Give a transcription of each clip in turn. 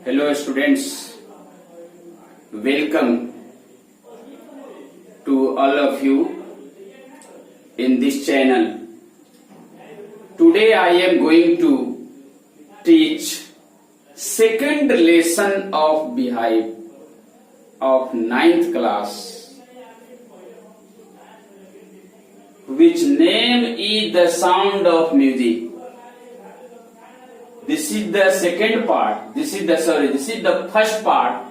Hello students, welcome to all of you in this channel. Today I am going to teach second lesson of Beehive of 9th class, which name is the sound of music. This is the second part. This is the first part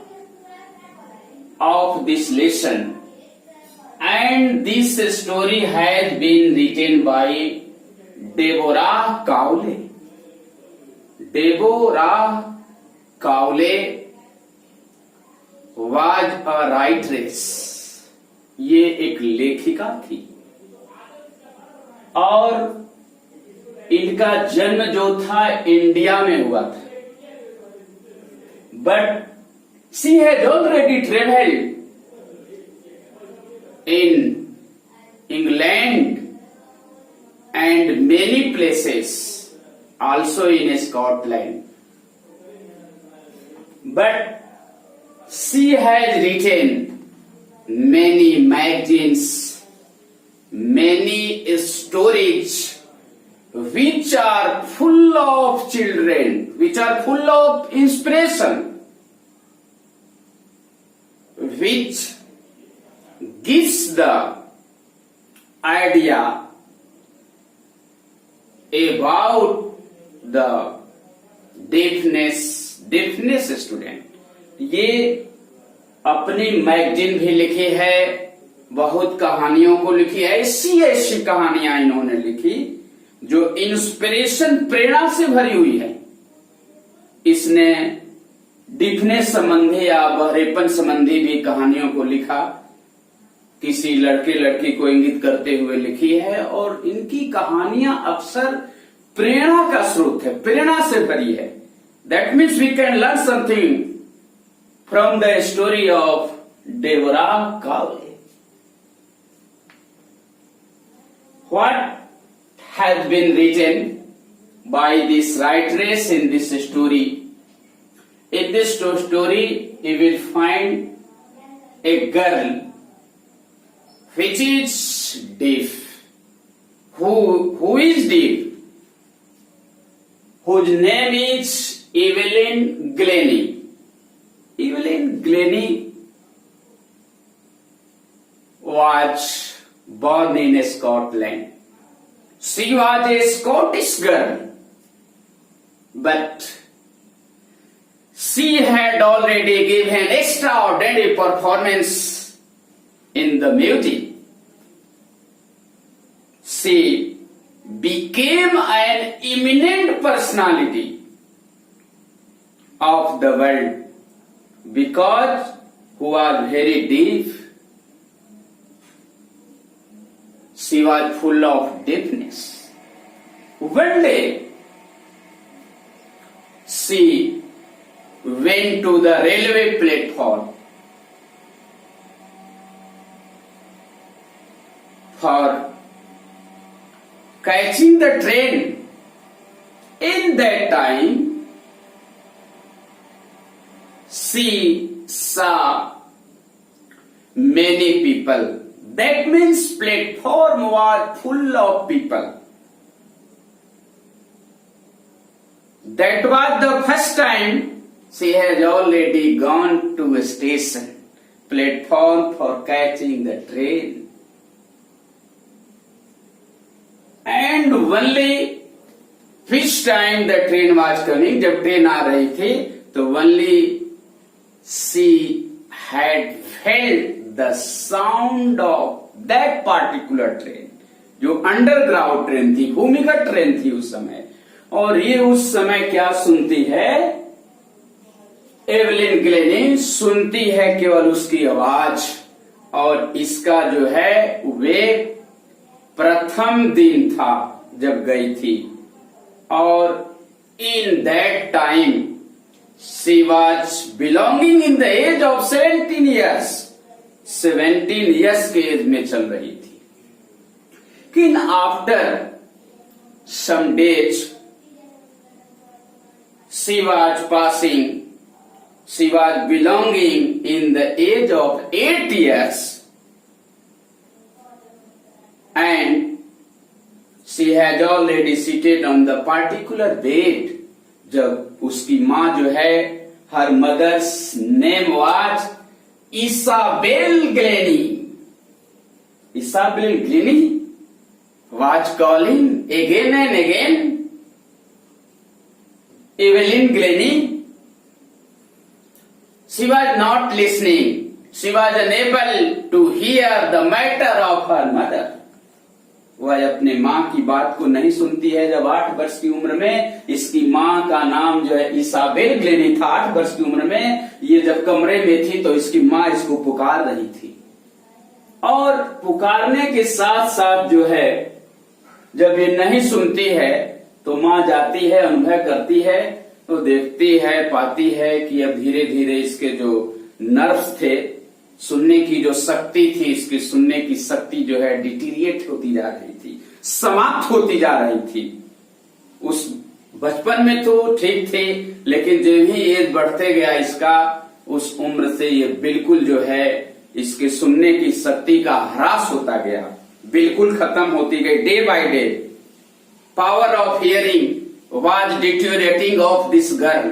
of this lesson, and this story has been written by Deborah Cowley. Deborah Cowley was a writeress. ये एक लेखिका थी और इनका जन्म जो था India में हुआ था, but she has already travelled in England and many places, also in Scotland, but she has retain many magazines, many stories which are full of children, which are full of inspiration, which gives the idea about the deafness student. ये अपनी magazine भी लिखी है, बहुत कहानियों को लिखी है, ऐसी कहानियां इन्होंने लिखी जो इंस्पिरेशन, प्रेरणा से भरी हुई है। इसने डिफनेस संबंधी या बहरेपन संबंधी भी कहानियों को लिखा, किसी लड़के लड़की को इंगित करते हुए लिखी है, और इनकी कहानियां अक्सर प्रेरणा का स्रोत है, प्रेरणा से भरी है। That means we can learn something from the story of Deborah Cowley. What has been written by this writeress in this story. In this story, you will find a girl which is deaf. Who is deaf? Whose name is Evelyn Glennie. Evelyn Glennie was born in Scotland. She was a Scottish girl, but she had already given extraordinary performance in the music. She became an eminent personality of the world because who was very deaf. She was full of deafness. One day, she went to the railway platform for catching the train. In that time, she saw many people. That means platform was full of people. That was the first time she has already gone to a station, platform for catching the train. And only which time the train was coming, जब train आ रही थी, तो only she had felt the sound of that particular train, जो underground train थी, भूमिगत train थी उस समय। और ये उस समय क्या सुनती है? एवलिन ग्लेनी सुनती है केवल उसकी आवाज। और इसका जो है वे प्रथम दिन था जब गई थी, और in that time she was belonging in the age of 17 years। 17 years के एज में चल रही थी। कि after some days she was passing she was belonging in the age of 8 years and she has already seated on the particular bed. जब उसकी माँ जो है, her mother's name was Isabel Glennie. Isabel Glennie was calling again and again Evelyn Glennie. She was not listening. She was unable to hear the matter of her mother. वह अपने माँ की बात को नहीं सुनती है। जब 8 वर्ष की उम्र में, इसकी माँ का नाम जो है इसाबेल ग्लेनी था। 8 वर्ष की उम्र में ये जब कमरे में थी तो इसकी माँ इसको पुकार रही थी, और पुकारने के साथ साथ जो है जब ये नहीं सुनती है तो माँ जाती है, अनुभव करती है, तो देखती है, पाती है कि अब धीरे धीरे इसके जो नर्व्स थे, सुनने की जो शक्ति थी, इसकी सुनने की शक्ति जो है डिटीरिएट होती जा रही थी, समाप्त होती जा रही थी। उस बचपन में तो ठीक थे, लेकिन जब ही एज बढ़ते गया इसका, उस उम्र से ये बिल्कुल जो है इसके सुनने की शक्ति का ह्रास होता गया, बिल्कुल खत्म होती गई। Day by day power of hearing was deteriorating of this girl,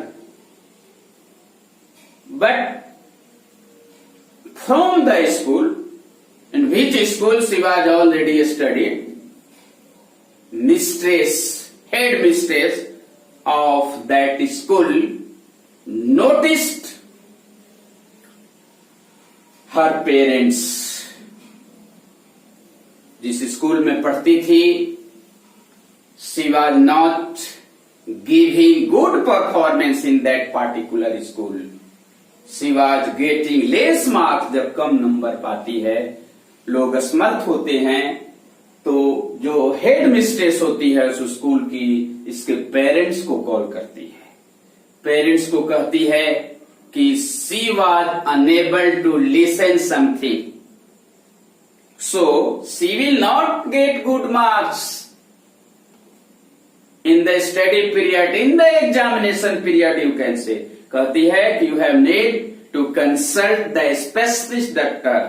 but from the school, in which school she was already studied, head mistress of that school noticed her parents. जिस स्कूल में पढ़ती थी, she was not giving good performance in that particular school. She was getting less marks. जब कम number पाती है, लोग असमर्थ होते हैं, तो जो हेड मिस्ट्रेस होती है उस स्कूल की, इसके पेरेंट्स को कॉल करती है। पेरेंट्स को कहती है कि she was unable to listen something, so she will not get good marks in the study period, in the examination period, you can say. कहती है कि you have need to consult the specialist doctor.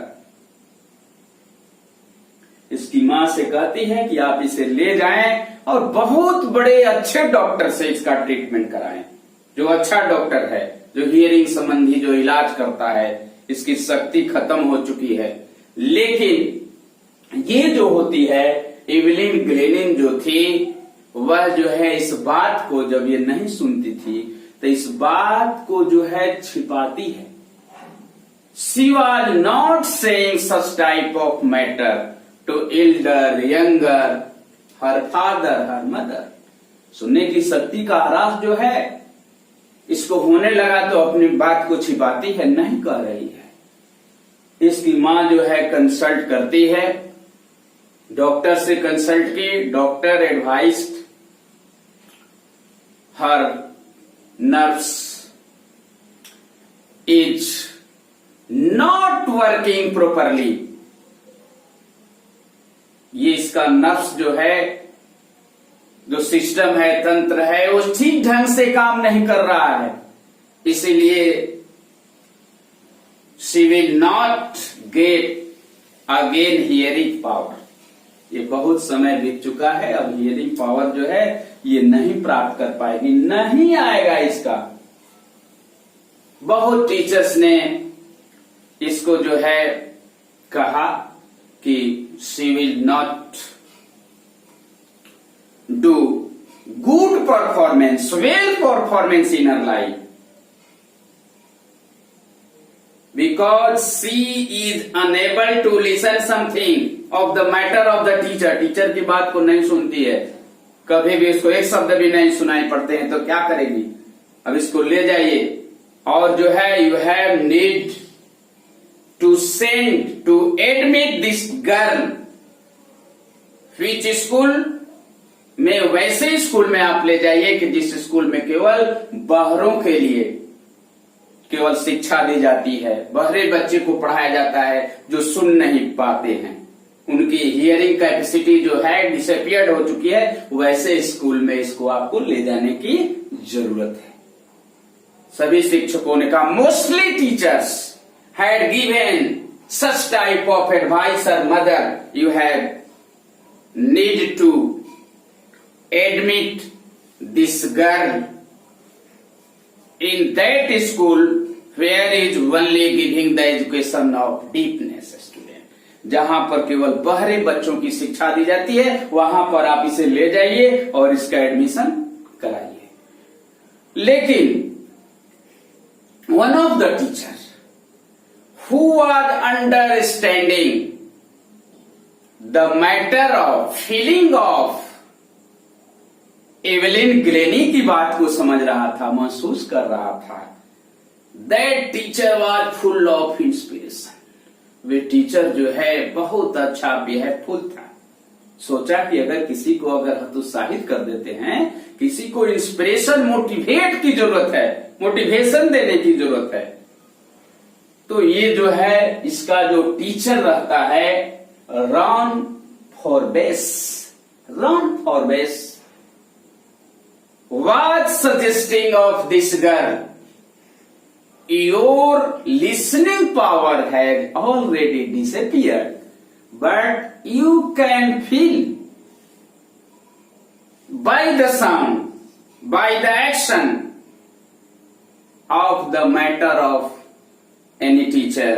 इसकी माँ से कहती है कि आप इसे ले जाएं और बहुत बड़े अच्छे डॉक्टर से इसका ट्रीटमेंट कराएं, जो अच्छा डॉक्टर है, जो हियरिंग संबंधी जो इलाज करता है। इसकी शक्ति खत्म हो चुकी है। लेकिन ये जो होती है, एवलिन ग्लेनिन जो थी, वह जो है इस बात को, जब ये नहीं सुनती थी तो इस बात को जो है छिपाती है। She was not saying such type of matter to elder, younger, her father, her mother. सुनने की शक्ति का ह्रास जो है इसको होने लगा तो अपनी बात को छिपाती है, नहीं कह रही है। इसकी माँ जो है कंसल्ट करती है, डॉक्टर से कंसल्ट की। Doctor advised her nerves is not working properly. ये इसका नर्व्स जो है, जो सिस्टम है, तंत्र है, वो ठीक ढंग से काम नहीं कर रहा है, इसीलिए she will not get again hearing power. ये बहुत समय बीत चुका है, अब हियरिंग पावर जो है ये नहीं प्राप्त कर पाएगी, नहीं आएगा इसका। बहुत टीचर्स ने इसको जो है कहा कि she will not do good performance, well performance in her life because she is unable to listen something of the matter of the teacher. Teacher की बात को नहीं सुनती है, कभी भी इसको एक शब्द भी नहीं सुनाई पड़ते हैं, तो क्या करेगी? अब इसको ले जाइए और जो है you have need to send to admit this girl which school में, वैसे स्कूल में आप ले जाइए कि जिस स्कूल में केवल बहरों के लिए केवल शिक्षा दी जाती है, बहरे बच्चे को पढ़ाया जाता है जो सुन नहीं पाते हैं, उनकी हियरिंग कैपेसिटी जो है डिसअपियर्ड हो चुकी है, वैसे स्कूल में इसको आपको ले जाने की जरूरत है। सभी शिक्षकों ने कहा, mostly teachers had given such type of advice और mother you have need to admit this girl in that school where is only giving the education of deepness student, जहां पर केवल बहरे बच्चों की शिक्षा दी जाती है, वहां पर आप इसे ले जाइए और इसका एडमिशन कराइए। लेकिन one of the teacher who was understanding the matter of feeling of Evelyn granny की बात को समझ रहा था, महसूस कर रहा था। That teacher was full of inspiration, way teacher जो है बहुत अच्छा बिहेवफुल था। सोचा कि अगर किसी को अगर हतोत्साहित कर देते हैं, किसी को इंस्पिरेशन मोटिवेट की जरूरत है, मोटिवेशन देने की जरूरत है, तो ये जो है इसका जो टीचर रहता है Ron Forbes, Ron Forbes was suggesting of this girl, your listening power had already disappeared, but you can feel by the sound, by the action of the matter of any teacher,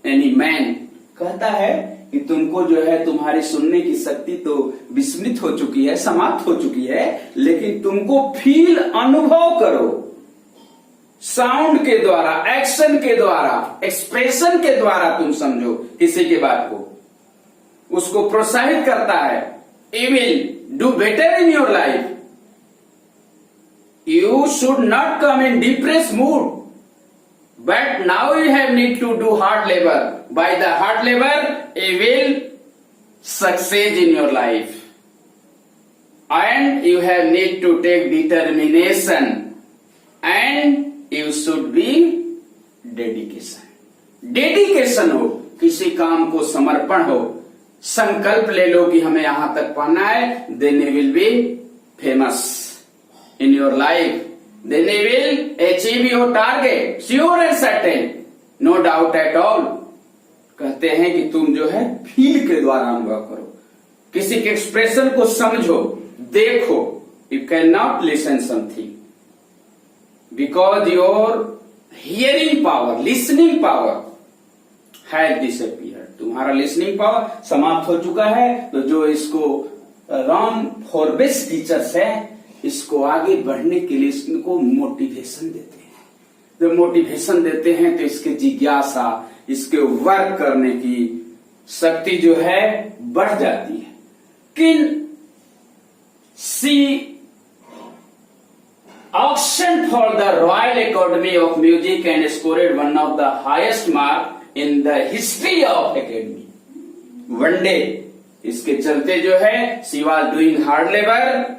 any man। कहता है कि तुमको जो है तुम्हारी सुनने की शक्ति तो विस्मृत हो चुकी है, समाप्त हो चुकी है, लेकिन तुमको फील, अनुभव करो, साउंड के द्वारा, एक्शन के द्वारा, एक्सप्रेशन के द्वारा तुम समझो किसी की बात को, उसको प्रोत्साहित करता है। You will do better in your life, you should not come in depress mood, but now you have need to do hard labor. By the hard labor, you will succeed in your life, and you have need to take determination, and you should be dedication. Dedication हो, किसी काम को समर्पण हो, संकल्प ले लो कि हमें यहां तक पहुंचना है, then you will be famous in your life. Then you will achieve your target, sure and certain, no doubt at all। कहते हैं कि तुम जो है फील के द्वारा अनुभव करो, किसी के एक्सप्रेशन को समझो, देखो। You can not listen something because your hearing power, listening power has disappeared. तुम्हारा लिसनिंग पावर समाप्त हो चुका है। तो जो इसको रॉन फॉरबेस टीचर्स है, इसको आगे बढ़ने के लिए इसको मोटिवेशन देते हैं। जब मोटिवेशन देते हैं तो इसके जिज्ञासा, इसके वर्क करने की शक्ति जो है बढ़ जाती है। किन she auction for the Royal Academy of Music and scored one of the highest mark in the history of academy. One day इसके चलते जो है she was doing hard labour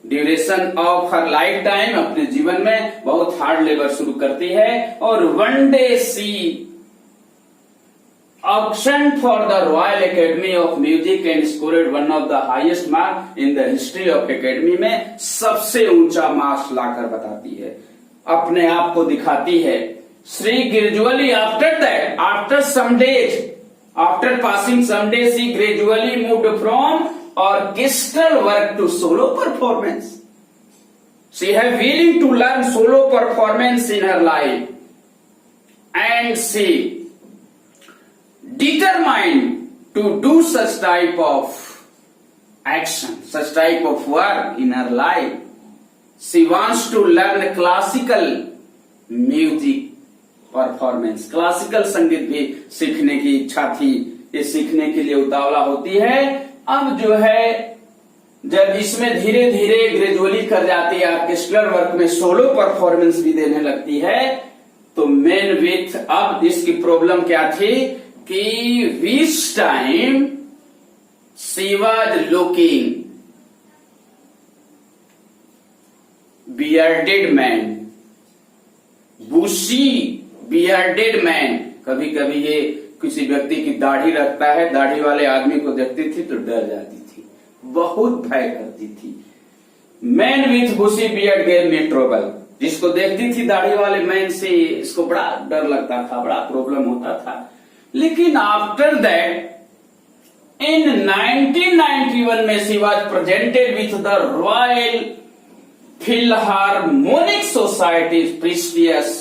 duration of her life time, अपने जीवन में बहुत hard labour शुरू करती है। और one day she auction for the Royal Academy of Music and scored one of the highest mark in the history of academy, में सबसे ऊंचा मार्क्स लाकर बताती है, अपने आप को दिखाती है। She gradually after that, after some days, after passing some days, she gradually moved from orchestral work to solo performance. She had willing to learn solo performance in her life, and she determined to do such type of action, such type of work in her life. She wants to learn classical music performance. Classical संगीत भी सीखने की इच्छा थी, ये सीखने के लिए उतावला होती है। अब जो है जब इसमें धीरे धीरे ग्रेजुअली कर जाती है, ऑर्केस्ट्रल वर्क में सोलो परफॉर्मेंस भी देने लगती है, तो मेन विथ अब इसकी प्रॉब्लम क्या थी कि which time she was looking bearded man, bushy bearded man. कभी कभी ये किसी व्यक्ति की दाढ़ी रखता है, दाढ़ी वाले आदमी को देखती थी तो डर जाती थी, बहुत भय करती थी। Man with bushy beard gave me trouble, जिसको देखती थी दाढ़ी वाले मैन से इसको बड़ा डर लगता था, बड़ा प्रॉब्लम होता था। लेकिन आफ्टर दैट इन 1991 में she was presented with the Royal Philharmonic Society prestigious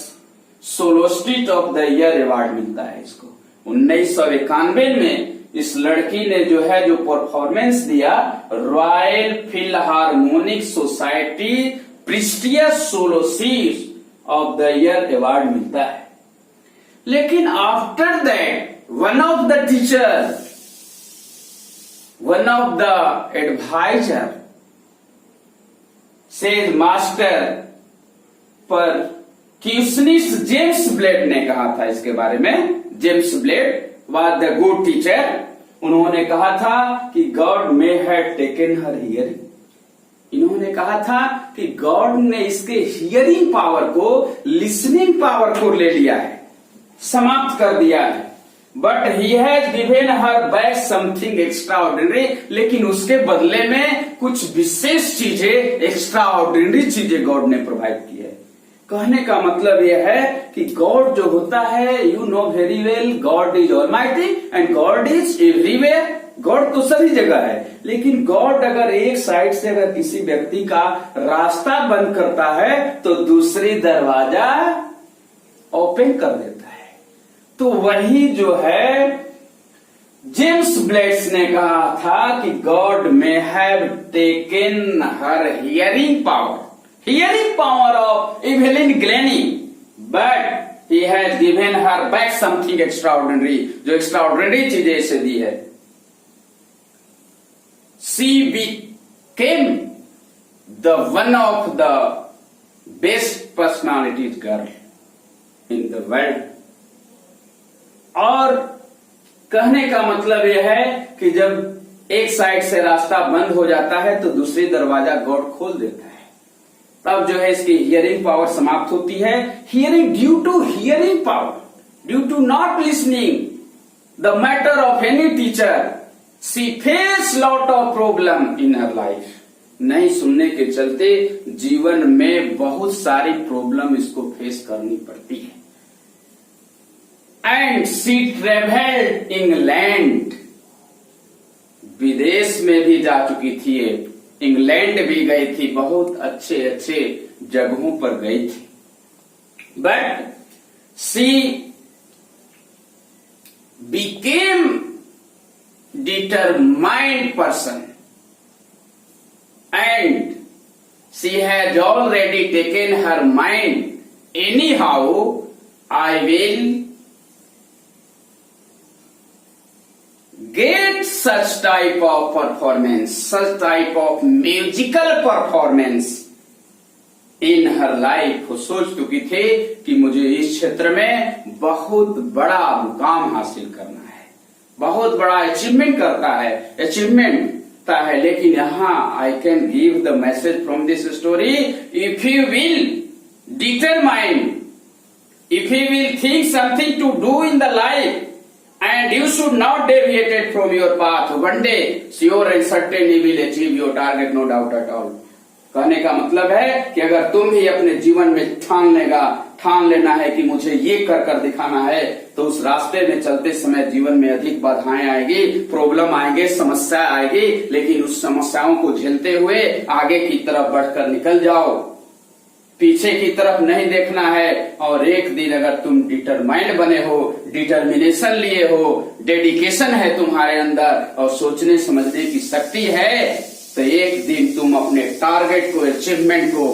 soloist of the year award मिलता है इसको। 1991 में इस लड़की ने जो है जो परफॉर्मेंस दिया, Royal Philharmonic Society prestigious soloist of the year award मिलता है। लेकिन after that one of the teacher, one of the adviser says master percussionist James blade ने कहा था इसके बारे में। James blade was the good teacher. उन्होंने कहा था कि God may have taken her hearing. इन्होंने कहा था कि गॉड ने इसके हियरिंग पावर को, लिसनिंग पावर को ले लिया है, समाप्त कर दिया है। But he has given her back something extra ordinary, लेकिन उसके बदले में कुछ विशेष चीजें, एक्स्ट्रा ऑर्डिनरी चीजें गॉड ने प्रोवाइड की है। कहने का मतलब यह है कि गॉड जो होता है, you know very well, God is almighty and God is everywhere. God तो सभी जगह है, लेकिन गॉड अगर एक साइड से अगर किसी व्यक्ति का रास्ता बंद करता है तो दूसरी दरवाजा ओपन कर देता है। तो वही जो है जेम्स ब्लेड्स ने कहा था कि God may have taken her hearing power of Evelyn Glennie, but he has given her back something extraordinary, जो एक्स्ट्राऑर्डिनरी चीजें इसे दी है। She became the one of the best personalities girl in the world। और कहने का मतलब यह है कि जब एक साइड से रास्ता बंद हो जाता है तो दूसरी दरवाजा गॉड खोल देता है। तब जो है इसकी हियरिंग पावर समाप्त होती है। Hearing, due to hearing power, due to not listening the matter of any teacher, she face lot of problem in her life. नहीं सुनने के चलते जीवन में बहुत सारी प्रॉब्लम इसको फेस करनी पड़ती है। एंड शी ट्रेवल्ड इंग्लैंड, विदेश में भी जा चुकी थी, इंग्लैंड भी गई थी, बहुत अच्छे अच्छे जगहों पर गई थी। But she became determined person and she has already taken her mind, any how I will get such type of performance, such type of musical performance in her life। वो सोच चुकी थी कि मुझे इस क्षेत्र में बहुत बड़ा मुकाम हासिल करना है, बहुत बड़ा अचीवमेंट करता है। लेकिन यहाँ I can give the message from this story, if you will determine, if you will think something to do in the life and you should not deviate it from your path, one day sure and certainly will achieve your target, no doubt at all। कहने का मतलब है कि अगर तुम भी अपने जीवन में ठान लेना है कि मुझे ये कर दिखाना है, तो उस रास्ते में चलते समय जीवन में अधिक बाधाएं आएगी, प्रॉब्लम आएंगे, समस्या आएगी, लेकिन उस समस्याओं को झेलते हुए आगे की तरफ बढ़कर निकल जाओ, पीछे की तरफ नहीं देखना है। और एक दिन अगर तुम डिटरमाइंड बने हो, डिटर्मिनेशन लिए हो, डेडिकेशन है तुम्हारे अंदर और सोचने समझने की शक्ति है, तो एक दिन तुम अपने टारगेट को, अचीवमेंट को,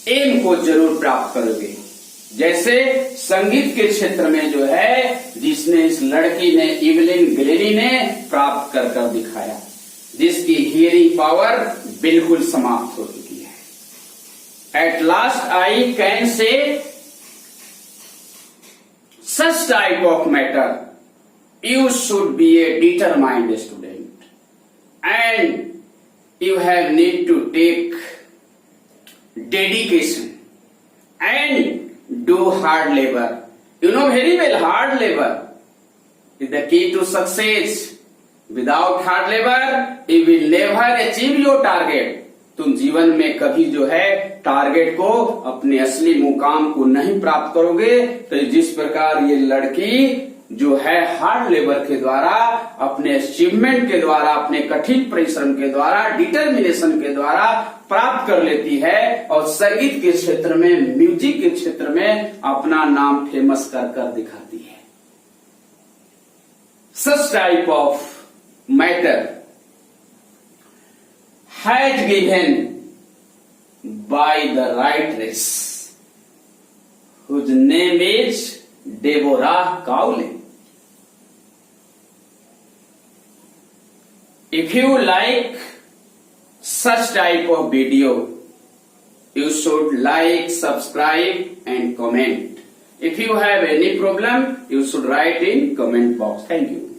एम को जरूर प्राप्त करोगे। जैसे संगीत के क्षेत्र में जो है, जिसने इस लड़की ने, इवेलिन ग्लेनी ने प्राप्त कर दिखाया, जिसकी हियरिंग पावर बिल्कुल समाप्त हो चुकी है। At last I can say such type of matter, you should be a determined student and you have need to take dedication and do hard labor। You know very well hard labor is the key to success। Without hard labor you will never achieve your target। तुम जीवन में कभी जो है target को, अपने असली मुकाम को नहीं प्राप्त करोगे। तो जिस प्रकार ये लड़की जो है हार्ड लेबर के द्वारा, अपने अचीवमेंट के द्वारा, अपने कठिन परिश्रम के द्वारा, डिटर्मिनेशन के द्वारा प्राप्त कर लेती है और संगीत के क्षेत्र में, म्यूजिक के क्षेत्र में अपना नाम फेमस कर दिखाती है। सच type of matter has given by the writeress whose name is Deborah Cowley. If you like such type of video, you should like, subscribe and comment. If you have any problem, you should write in comment box. Thank you.